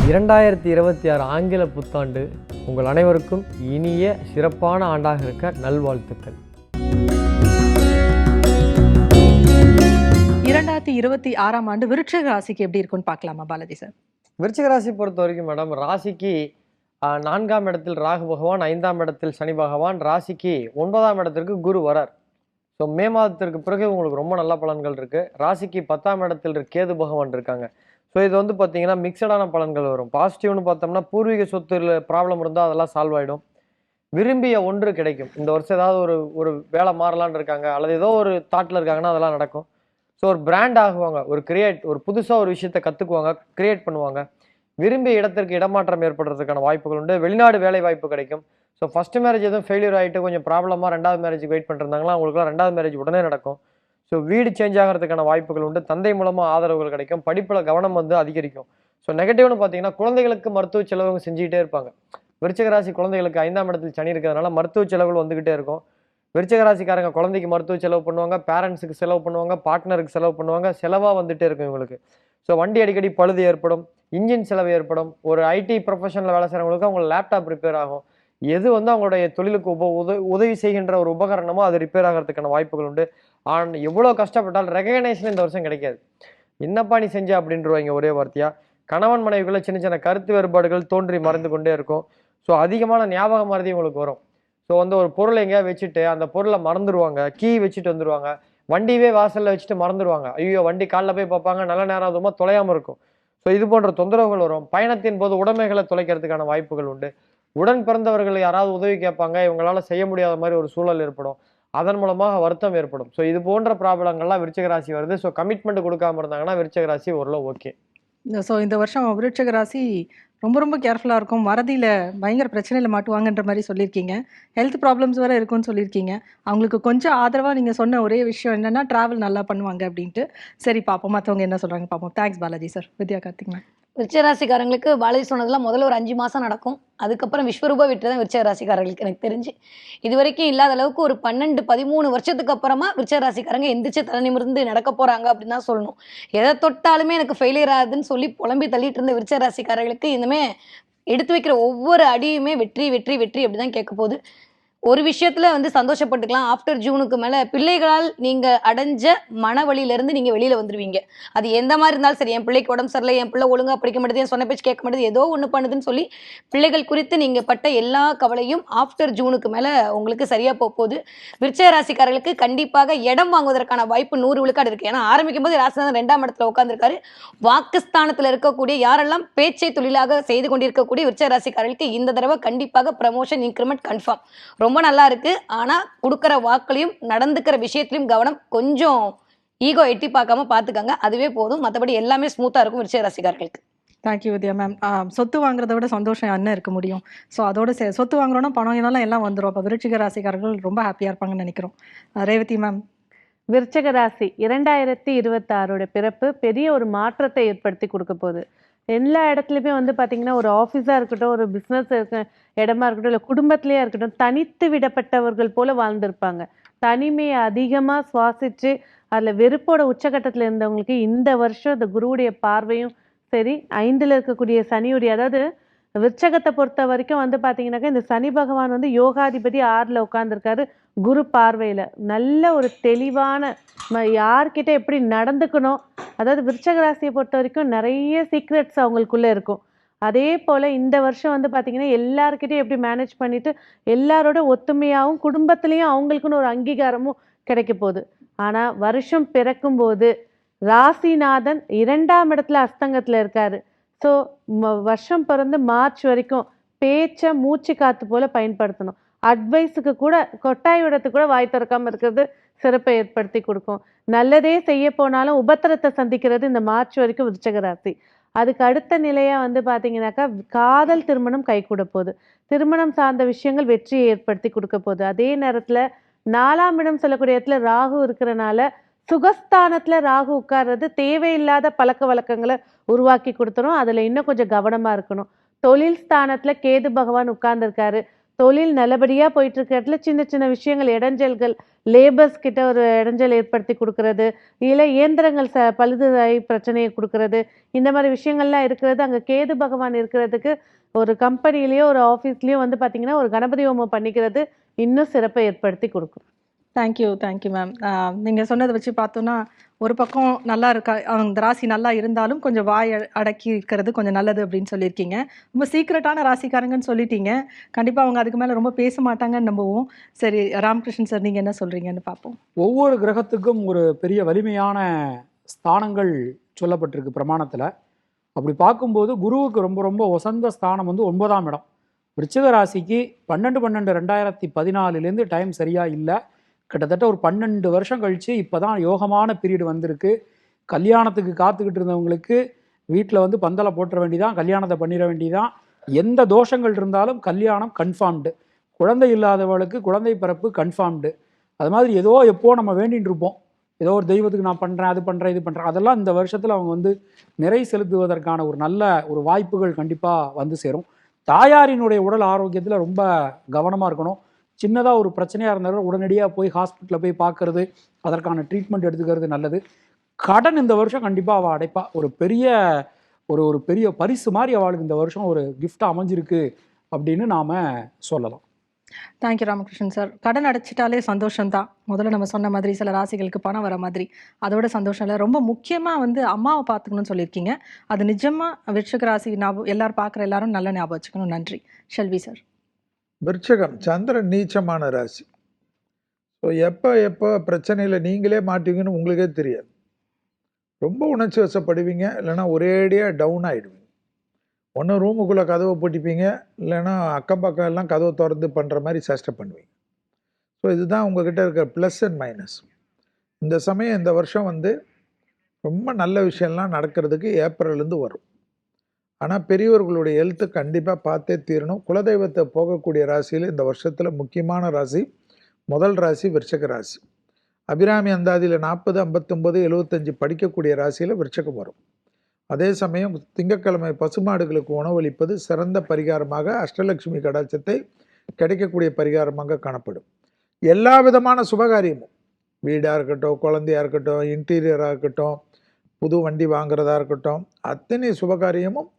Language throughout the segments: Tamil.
2026 ஆங்கில புத்தாண்டு உங்கள் அனைவருக்கும் இனிய சிறப்பான ஆண்டாக இருக்க நல்வாழ்த்துக்கள். 2026ஆம் ஆண்டு விருச்சிக ராசிக்கு எப்படி இருக்குன்னு பார்க்கலாமா பாலாஜி சார்? விருச்சிக ராசி பொறுத்த வரைக்கும் மேடம், ராசிக்கு 4ஆம் இடத்தில் ராகு பகவான், 5ஆம் இடத்தில் சனி பகவான், ராசிக்கு 9ஆம் இடத்திற்கு குரு வரார். ஸோ மே மாதத்திற்கு பிறகு உங்களுக்கு ரொம்ப நல்ல பலன்கள் இருக்கு. ராசிக்கு 10ஆம் இடத்தில் கேது பகவான் இருக்காங்க. ஸோ இது வந்து பார்த்தீங்கன்னா மிக்சடான பலன்கள் வரும். பாசிட்டிவ்னு பார்த்தோம்னா பூர்வீக சொத்துல ப்ராப்ளம் இருந்தால் அதெல்லாம் சால்வ் ஆகிடும். விரும்பிய ஒன்று கிடைக்கும். இந்த வருஷம் ஏதாவது ஒரு வேலை மாறலான்னு இருக்காங்க அல்லது ஏதோ ஒரு தாட்டில் இருக்காங்கன்னா அதெல்லாம் நடக்கும். ஸோ ஒரு பிராண்ட் ஆகுவாங்க, ஒரு புதுசாக ஒரு விஷயத்தை கற்றுக்குவாங்க, கிரியேட் பண்ணுவாங்க. விரும்பிய இடத்திற்கு இடமாற்றம் ஏற்படுறதுக்கான வாய்ப்புகள் உண்டு. வெளிநாடு வேலை வாய்ப்பு கிடைக்கும். ஸோ ஃபர்ஸ்ட் மேரேஜ் எதுவும் ஃபெயிலியர் ஆகிட்டு கொஞ்சம் ப்ராப்ளமாக 2வது மேரேஜுக்கு வெயிட் பண்ணிருந்தாங்களா, அவங்களுக்குலாம் 2வது மேரேஜ் உடனே நடக்கும். ஸோ வீடு சேஞ்ச் ஆகிறதுக்கான வாய்ப்புகள் உண்டு. தந்தை மூலமாக ஆதரவுகள் கிடைக்கும். படிப்பில் கவனம் வந்து அதிகரிக்கும். ஸோ நெகட்டிவ்னு பார்த்தீங்கன்னா குழந்தைகளுக்கு மருத்துவ செலவு செஞ்சுக்கிட்டே இருப்பாங்க. விருச்சிக ராசி குழந்தைகளுக்கு 5ஆம் இடத்தில் சனி இருக்கிறதுனால மருத்துவ செலவுகள் வந்துகிட்டே இருக்கும். விருச்சிக ராசிக்காரங்க குழந்தைக்கு மருத்துவ செலவு பண்ணுவாங்க, பேரண்ட்ஸுக்கு செலவு பண்ணுவாங்க, பார்ட்னருக்கு செலவு பண்ணுவாங்க. செலவாக வந்துட்டே இருக்கும் இவங்களுக்கு. ஸோ வண்டி அடிக்கடி பழுது ஏற்படும், இன்ஜின் செலவு ஏற்படும். ஒரு ஐடி ப்ரொஃபஷனில் வேலை செய்கிறவங்களுக்கு அவங்க லேப்டாப் ரிப்பேர் ஆகும். எது வந்து அவங்களுடைய தொழிலுக்கு உதவி செய்கின்ற ஒரு உபகரணமோ அது ரிப்பேர் ஆகிறதுக்கான வாய்ப்புகள் உண்டு. ஆனால் எவ்வளோ கஷ்டப்பட்டாலும் ரெகக்னேஷன் இந்த வருஷம் கிடைக்காது. என்னப்பா நீ செஞ்ச அப்படின்றவாங்க ஒரே வார்த்தையா. கணவன் மனைவிக்குள்ள சின்ன சின்ன கருத்து வேறுபாடுகள் தோன்றி மறைந்து கொண்டே இருக்கும். ஸோ அதிகமான ஞாபக மறதி உங்களுக்கு வரும். ஸோ வந்து ஒரு பொருளை எங்கேயா வச்சுட்டு அந்த பொருளை மறந்துடுவாங்க, கீ வச்சுட்டு வந்துடுவாங்க, வண்டியவே வாசலில் வச்சுட்டு மறந்துடுவாங்க. ஐயோ வண்டி காலில் போய் பார்ப்பாங்க, நல்ல நேரம் அதுமா தொலையாமல் இருக்கும். ஸோ இது போன்ற தொந்தரவுகள் வரும். பயணத்தின் போது உடைமைகளை தொலைக்கிறதுக்கான வாய்ப்புகள் உண்டு. உடன் பிறந்தவர்கள் யாராவது உதவி கேட்பாங்க, இவங்களால செய்ய முடியாத மாதிரி ஒரு சூழல் ஏற்படும். அதன் மூலமாக வருத்தம் ஏற்படும். ஸோ இது போன்ற ப்ராப்ளங்கள்லாம் விருச்சிக ராசி வருது. ஸோ கமிட்மெண்ட் கொடுக்காம இருந்தாங்கன்னா விருச்சிக ராசி ஓரளவு ஓகே. ஸோ இந்த வருஷம் விருச்சிக ராசி ரொம்ப ரொம்ப கேர்ஃபுல்லாக இருக்கும். மறதியில் பயங்கர பிரச்சனையில் மாட்டுவாங்கன்ற மாதிரி சொல்லியிருக்கீங்க. ஹெல்த் ப்ராப்ளம்ஸ் வேறு இருக்குன்னு சொல்லியிருக்கீங்க. அவங்களுக்கு கொஞ்சம் ஆதரவாக நீங்கள் சொன்ன ஒரே விஷயம் என்னென்னா ட்ராவல் நல்லா பண்ணுவாங்க அப்படின்ட்டு. சரி பார்ப்போம் மற்றவங்க என்ன சொல்கிறாங்க பார்ப்போம். Thanks Balaji sir. Vidya Karthik ma'am. விருச்சிகராசிக்காரங்களுக்கு பாலாஜி சொன்னதெல்லாம் முதல்ல ஒரு 5 மாதம் நடக்கும். அதுக்கப்புறம் விஸ்வரூப வெற்றி தான் விருச்சிகராசிக்காரர்களுக்கு எனக்கு தெரிஞ்சு. இது வரைக்கும் இல்லாத அளவுக்கு ஒரு 12-13 வருஷத்துக்கு அப்புறமா விருச்சிகராசிக்காரங்க எந்திரிச்சு தலை நிமிர்ந்து நடக்க போகிறாங்க அப்படின்னு தான் சொல்லணும். எதை தொட்டாலுமே எனக்கு ஃபெயிலியர் ஆகுதுன்னு சொல்லி புலம்பி தள்ளிட்டு இருந்த விருச்சிகராசிக்காரர்களுக்கு இனிமே எடுத்து வைக்கிற ஒவ்வொரு அடியுமே வெற்றி வெற்றி வெற்றி அப்படி தான் கேட்க போகுது. ஒரு விஷயத்துல வந்து சந்தோஷப்பட்டுக்கலாம். ஆஃப்டர் ஜூனுக்கு மேல பிள்ளைகளால் நீங்க அடைஞ்ச மன வலியிலிருந்து நீங்க வெளியில வந்துருவீங்க. அது எந்த மாதிரி இருந்தாலும் சரி, என் பிள்ளைக்கு உடம்பு சரியில்லை, என் பிள்ளை ஒழுங்கா படிக்க மாட்டேது, என் சொன்ன பேச்சு கேட்க மாட்டேது, ஏதோ ஒண்ணு பண்ணுதுன்னு சொல்லி பிள்ளைகள் குறித்து நீங்க பட்ட எல்லா கவலையும் ஆஃப்டர் ஜூனுக்கு மேல உங்களுக்கு சரியா போகுது. விருச்சிக ராசிக்காரர்களுக்கு கண்டிப்பாக இடம் வாங்குவதற்கான வாய்ப்பு 100 விழுக்காடு இருக்கு. ஏன்னா ஆரம்பிக்கும் போது ராசிநாதன் 2ஆம் இடத்துல உட்கார்ந்துருக்காரு. வாக்குஸ்தானத்துல இருக்கக்கூடிய யாரெல்லாம் பேச்சை தொழிலாக செய்து கொண்டிருக்கக்கூடிய விருச்சிக ராசிக்காரர்களுக்கு இந்த தடவை கண்டிப்பாக ப்ரமோஷன் இன்க்ரிமெண்ட் கன்ஃபார்ம். ரொம்ப நல்லா இருக்கு. ஆனா கொடுக்கிற வாக்குலையும் நடந்துக்கிற விஷயத்திலையும் கவனம். கொஞ்சம் ஈகோ எட்டி பார்க்காம பார்த்துக்கங்க, அதுவே போதும். மற்றபடி எல்லாமே ஸ்மூத்தா இருக்கும் விருச்சிக ராசிக்காரர்களுக்கு. தேங்க்யூ வித்யா மேம். சொத்து வாங்குறத விட சந்தோஷம் என்ன இருக்க முடியும்? ஸோ அதோட சொத்து வாங்குறோன்னா பணம் எல்லாம் வந்துடும். அப்போ விருச்சிக ராசிக்காரர்கள் ரொம்ப ஹாப்பியாக இருப்பாங்கன்னு நினைக்கிறோம். ரேவதி மேம். விருச்சிக ராசி 2026 பிறப்பு பெரிய ஒரு மாற்றத்தை ஏற்படுத்தி கொடுக்க போகுது. எல்லா இடத்துலையுமே வந்து பார்த்தீங்கன்னா ஒரு ஆஃபீஸாக இருக்கட்டும், ஒரு பிஸ்னஸ் இடமா இருக்கட்டும், இல்லை குடும்பத்திலேயே இருக்கட்டும், தனித்து விடப்பட்டவர்கள் போல வாழ்ந்திருப்பாங்க. தனிமையை அதிகமாக சுவாசித்து அதில் வெறுப்போட உச்சகட்டத்தில் இருந்தவங்களுக்கு இந்த வருஷம் இந்த குருவுடைய பார்வையும் சரி, 5ல் இருக்கக்கூடிய சனியுடைய, அதாவது விருச்சகத்தை பொறுத்த வரைக்கும் வந்து பார்த்தீங்கன்னாக்கா இந்த சனி பகவான் வந்து யோகாதிபதி 6ல் உட்காந்துருக்காரு குரு பார்வையில். நல்ல ஒரு தெளிவான யார்கிட்ட எப்படி நடந்துக்கணும், அதாவது விருச்சிக ராசியை பொறுத்த வரைக்கும் நிறைய சீக்ரெட்ஸ் அவங்களுக்குள்ளே இருக்கும். அதே போல் இந்த வருஷம் வந்து பார்த்திங்கன்னா எல்லாருக்கிட்டையும் எப்படி மேனேஜ் பண்ணிவிட்டு எல்லாரோட ஒத்துமையாகவும் குடும்பத்துலேயும் அவங்களுக்குன்னு ஒரு அங்கீகாரமும் கிடைக்க போகுது. ஆனால் வருஷம் பிறக்கும்போது ராசிநாதன் 2ஆம் இடத்துல அஸ்தங்கத்தில் இருக்கார். ஸோ வருஷம் பிறந்து மார்ச் வரைக்கும் பேச்சை மூச்சு காற்று போல் பயன்படுத்தணும். அட்வைஸுக்கு கூட கொட்டாய் விடத்துக்கு கூட வாய் திறக்காமல் இருக்கிறது சிறப்பை ஏற்படுத்தி கொடுக்கும். நல்லதே செய்ய போனாலும் உபத்திரத்தை சந்திக்கிறது இந்த மார்ச் வரைக்கும் விருச்சிக ராசி. அதுக்கு அடுத்த நிலையாக வந்து பார்த்தீங்கன்னாக்கா காதல் திருமணம் கைகூட போகுது. திருமணம் சார்ந்த விஷயங்கள் வெற்றியை ஏற்படுத்தி கொடுக்க போகுது. அதே நேரத்தில் 4ஆம் இடம் சொல்லக்கூடிய இடத்துல ராகு இருக்கிறனால சுகஸ்தானத்தில் ராகு உட்கார்றது தேவையில்லாத பழக்க வழக்கங்களை உருவாக்கி கொடுத்துரும். அதில் இன்னும் கொஞ்சம் கவனமாக இருக்கணும். தொழில் ஸ்தானத்தில் கேது பகவான் உட்கார்ந்துருக்காரு. தொழில் நல்லபடியாக போயிட்டு இருக்க இடத்துல சின்ன சின்ன விஷயங்கள் இடைஞ்சல்கள், லேபர்ஸ் கிட்ட ஒரு இடைஞ்சல் ஏற்படுத்தி கொடுக்கறது, இல்லை இயந்திரங்கள் பழுதாகி பிரச்சனையை கொடுக்கறது, இந்த மாதிரி விஷயங்கள்லாம் இருக்கிறது. அங்கே கேது பகவான் இருக்கிறதுக்கு ஒரு கம்பெனிலேயோ ஒரு ஆஃபீஸ்லேயோ வந்து பார்த்தீங்கன்னா ஒரு கணபதி ஹோமம் பண்ணிக்கிறது இன்னும் சிறப்பை ஏற்படுத்தி கொடுக்கும். Thank you ma'am. நீங்கள் சொன்னதை வச்சு பார்த்தோன்னா ஒரு பக்கம் நல்லா இருக்கா, அந்த ராசி நல்லா இருந்தாலும் கொஞ்சம் வாய் அடக்கி இருக்கிறது கொஞ்சம் நல்லது அப்படின்னு சொல்லியிருக்கீங்க. ரொம்ப சீக்ரெட்டான ராசிக்காரங்கன்னு சொல்லிட்டீங்க. கண்டிப்பாக அவங்க அதுக்கு மேலே ரொம்ப பேச மாட்டாங்கன்னு நம்புவோம். சரி, ராமகிருஷ்ணன் சார் நீங்கள் என்ன சொல்கிறீங்கன்னு பார்ப்போம். ஒவ்வொரு கிரகத்துக்கும் ஒரு பெரிய வலிமையான ஸ்தானங்கள் சொல்லப்பட்டிருக்கு பிரமாணத்தில். அப்படி பார்க்கும்போது குருவுக்கு ரொம்ப ரொம்ப உசந்த ஸ்தானம் வந்து 9ஆம் இடம். விருச்சிக ராசிக்கு 12/12/2014 டைம் சரியாக இல்லை. கிட்டத்தட்ட ஒரு 12 வருஷம் கழித்து இப்போ தான் யோகமான பீரியட் வந்திருக்கு. கல்யாணத்துக்கு காத்துக்கிட்டு இருந்தவங்களுக்கு வீட்டில் வந்து பந்தலை போட்டுற வேண்டியதான், கல்யாணத்தை பண்ணிட வேண்டியதான். எந்த தோஷங்கள் இருந்தாலும் கல்யாணம் கன்ஃபார்ம்டு. குழந்தை இல்லாதவளுக்கு குழந்தை பிறப்பு கன்ஃபார்ம்டு. அது மாதிரி ஏதோ எப்போ நம்ம வேண்டின்னு இருப்போம், ஏதோ ஒரு தெய்வத்துக்கு நான் பண்ணுறேன், அது பண்ணுறேன், இது பண்ணுறேன், அதெல்லாம் இந்த வருஷத்தில் அவங்க வந்து நிறை செலுத்துவதற்கான ஒரு நல்ல ஒரு வாய்ப்புகள் கண்டிப்பாக வந்து சேரும். தாயாரினுடைய உடல் ஆரோக்கியத்தில் ரொம்ப கவனமாக இருக்கணும். சின்னதாக ஒரு பிரச்சனையாக இருந்தாலும் உடனடியாக போய் ஹாஸ்பிட்டலில் போய் பார்க்கறது, அதற்கான ட்ரீட்மெண்ட் எடுத்துக்கிறது நல்லது. கடன் இந்த வருஷம் கண்டிப்பாக அவள் அடைப்பா. ஒரு பெரிய பரிசு மாதிரி அவளுக்கு இந்த வருஷம் ஒரு கிஃப்டாக அமைஞ்சிருக்கு அப்படின்னு நாம் சொல்லலாம். Thank you Ramakrishnan sir. கடன் அடைச்சிட்டாலே சந்தோஷம்தான். முதல்ல நம்ம சொன்ன மாதிரி சில ராசிகளுக்கு பணம் வர மாதிரி, அதோட சந்தோஷம் இல்லை. ரொம்ப முக்கியமாக வந்து அம்மாவை பார்த்துக்கணும்னு சொல்லியிருக்கீங்க. அது நிஜமாக விருச்சிக ராசி எல்லாரும் பார்க்குற எல்லாரும் நல்ல ஞாபகம் வச்சுக்கணும். நன்றி. ஷெல்வி சார். விருச்சகம் சந்திரன் நீச்சமான ராசி. ஸோ எப்போ பிரச்சனையில் நீங்களே மாட்டுவீங்கன்னு உங்களுக்கே தெரியாது. ரொம்ப உணர்ச்சி வசப்படுவீங்க, இல்லைன்னா ஒரேடியாக டவுன் ஆகிடுவீங்க. ஒன்று ரூமுக்குள்ளே கதவை பூட்டிப்பீங்க, இல்லைன்னா அக்கம் பக்கம் எல்லாம் கதவை திறந்து பண்ணுற மாதிரி சேஷ்டை பண்ணுவீங்க. ஸோ இதுதான் உங்ககிட்ட இருக்கிற ப்ளஸ் அண்ட் மைனஸ். இந்த சமயம் இந்த வருஷம் வந்து ரொம்ப நல்ல விஷயம்லாம் நடக்கிறதுக்கு ஏப்ரல்லேருந்து வரும். ஆனால் பெரியவர்களுடைய ஹெல்த்து கண்டிப்பாக பார்த்தே தீரணும். குலதெய்வத்தை போகக்கூடிய ராசியில் இந்த வருஷத்தில் முக்கியமான ராசி முதல் ராசி விருச்சிக ராசி. அபிராமி அந்தாதியில் 40, 59, 75 படிக்கக்கூடிய ராசியில் விருச்சிகம் வரும். அதே சமயம் திங்கட்கிழமை பசுமாடுகளுக்கு உணவளிப்பது சிறந்த பரிகாரமாக, அஷ்டலட்சுமி கடாட்சத்தை கிடைக்கக்கூடிய பரிகாரமாக காணப்படும். எல்லா விதமான சுபகாரியமும், வீடாக இருக்கட்டும், குழந்தையாக இருக்கட்டும், இன்டீரியராக இருக்கட்டும், புது வண்டி வாங்குறதா இருக்கட்டும், அத்தனை சுபகாரியமும்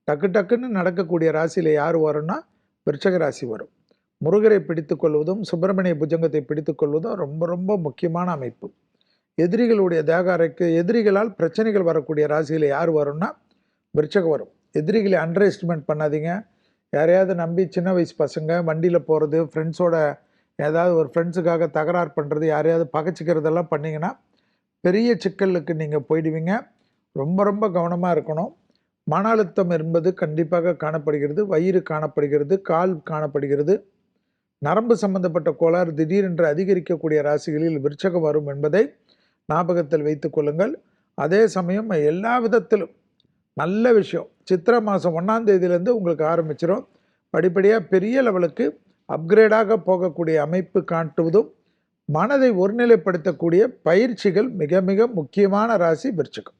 டக்குன்னு நடக்கக்கூடிய ராசியில் யார் வரும்னா விருச்சிக ராசி வரும். முருகரை பிடித்து கொள்வதும் சுப்பிரமணிய புஜங்கத்தை பிடித்து கொள்வதும் ரொம்ப ரொம்ப முக்கியமான அமைப்பு. எதிரிகளுடைய தேகாரைக்கு எதிரிகளால் பிரச்சனைகள் வரக்கூடிய ராசியில் யார் வரும்னா விருச்சிகம் வரும். எதிரிகளை அண்டர் எஸ்டிமேட் பண்ணாதீங்க. யாரையாவது நம்பி சின்ன வயசு பசங்க வண்டியில் போகிறது, ஃப்ரெண்ட்ஸோட ஏதாவது ஒரு ஃப்ரெண்ட்ஸுக்காக தகராறு பண்ணுறது, யாரையாவது பகைச்சிக்கிறதெல்லாம் பண்ணிங்கன்னா பெரிய சிக்கலுக்கு நீங்கள் போயிடுவீங்க. ரொம்ப ரொம்ப கவனமாக இருக்கணும். மன அழுத்தம் என்பது கண்டிப்பாக காணப்படுகிறது. வயிறு காணப்படுகிறது, கால் காணப்படுகிறது. நரம்பு சம்பந்தப்பட்ட கோளாறு திடீரென்று அதிகரிக்கக்கூடிய ராசிகளில் விருச்சகம் வரும் என்பதை ஞாபகத்தில் வைத்துக் கொள்ளுங்கள். அதே சமயம் எல்லா விதத்திலும் நல்ல விஷயம் சித்திரை மாதம் 1ஆம் தேதியிலேருந்து உங்களுக்கு ஆரம்பிச்சிடும். படிப்படியாக பெரிய லெவலுக்கு அப்கிரேடாக போகக்கூடிய அமைப்பு காட்டுவதும் மனதை ஒருநிலைப்படுத்தக்கூடிய பயிற்சிகள் மிக மிக முக்கியமான ராசி விருச்சிகம்.